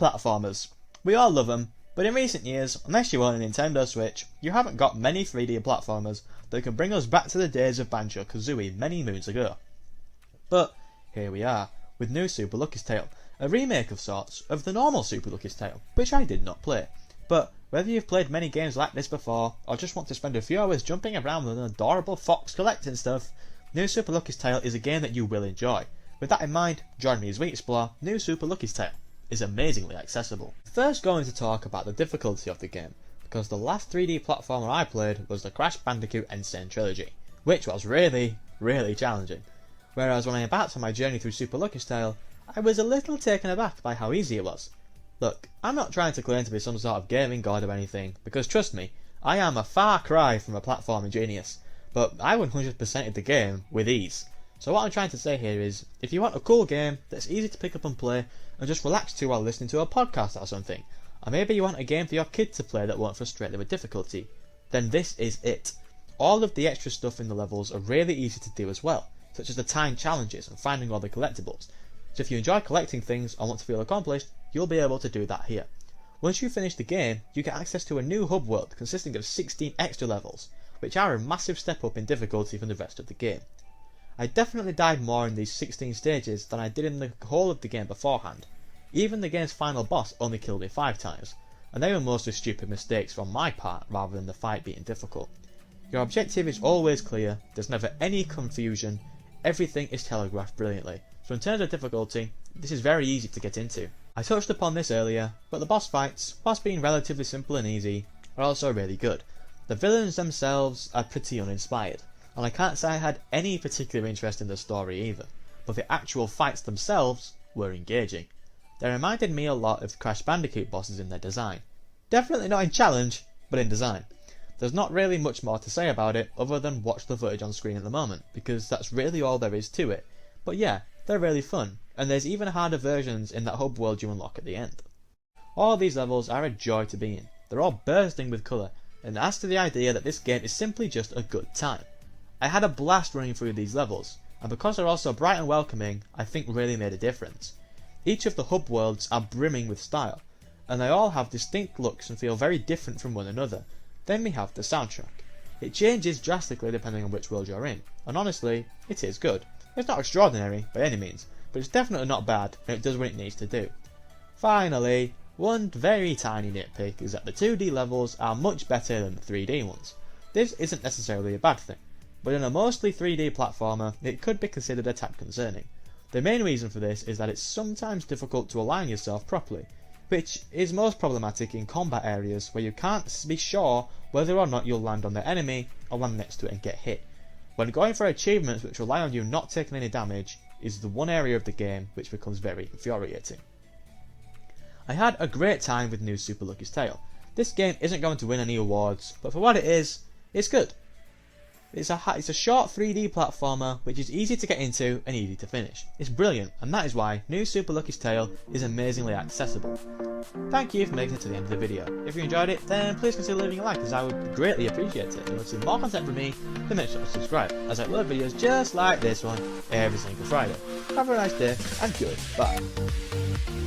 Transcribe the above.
platformers. We all love them, but in recent years, unless you own a Nintendo Switch, you haven't got many 3D platformers that can bring us back to the days of Banjo-Kazooie many moons ago. But here we are, with new Super Lucky's Tale, a remake of sorts of the normal Super Lucky's Tale, which I did not play. But whether you've played many games like this before, or just want to spend a few hours jumping around with an adorable fox collecting stuff, new Super Lucky's Tale is a game that you will enjoy. With that in mind, join me as we explore new Super Lucky's Tale. Is amazingly accessible. First going to talk about the difficulty of the game, because the last 3D platformer I played was the Crash Bandicoot N. Sane Trilogy, which was really challenging. Whereas when I embarked on my journey through Super Lucky's Tale, I was a little taken aback by how easy it was. Look, I'm not trying to claim to be some sort of gaming god or anything, because trust me, I am a far cry from a platforming genius, but I 100%ed the game with ease. So what I'm trying to say here is, if you want a cool game that's easy to pick up and play, and just relax to while listening to a podcast or something, or maybe you want a game for your kid to play that won't frustrate them with difficulty, then this is it. All of the extra stuff in the levels are really easy to do as well, such as the timed challenges and finding all the collectibles. So if you enjoy collecting things or want to feel accomplished, you'll be able to do that here. Once you finish the game, you get access to a new hub world consisting of 16 extra levels, which are a massive step up in difficulty from the rest of the game. I definitely died more in these 16 stages than I did in the whole of the game beforehand. Even the game's final boss only killed me 5 times, and they were mostly stupid mistakes from my part rather than the fight being difficult. Your objective is always clear, there's never any confusion, everything is telegraphed brilliantly, so in terms of difficulty, this is very easy to get into. I touched upon this earlier, but the boss fights, whilst being relatively simple and easy, are also really good. The villains themselves are pretty uninspired, and I can't say I had any particular interest in the story either, but the actual fights themselves were engaging. They reminded me a lot of Crash Bandicoot bosses in their design. Definitely not in challenge, but in design. There's not really much more to say about it other than watch the footage on screen at the moment, because that's really all there is to it. But yeah, they're really fun, and there's even harder versions in that hub world you unlock at the end. All these levels are a joy to be in. They're all bursting with colour, and adds to the idea that this game is simply just a good time. I had a blast running through these levels, and because they're all so bright and welcoming, I think really made a difference. Each of the hub worlds are brimming with style, and they all have distinct looks and feel very different from one another. Then we have the soundtrack. It changes drastically depending on which world you're in, and honestly, it is good. It's not extraordinary by any means, but it's definitely not bad, and it does what it needs to do. Finally, one very tiny nitpick is that the 2D levels are much better than the 3D ones. This isn't necessarily a bad thing, but in a mostly 3D platformer, it could be considered a tad concerning. The main reason for this is that it's sometimes difficult to align yourself properly, which is most problematic in combat areas where you can't be sure whether or not you'll land on the enemy or land next to it and get hit. When going for achievements which rely on you not taking any damage is the one area of the game which becomes very infuriating. I had a great time with new Super Lucky's Tale. This game isn't going to win any awards, but for what it is, it's good. It's a short 3D platformer which is easy to get into and easy to finish. It's brilliant, and that is why new Super Lucky's Tale is amazingly accessible. Thank you for making it to the end of the video. If you enjoyed it, then please consider leaving a like, as I would greatly appreciate it. If you want to see more content from me, then make sure to subscribe, as I upload videos just like this one every single Friday. Have a nice day, and goodbye.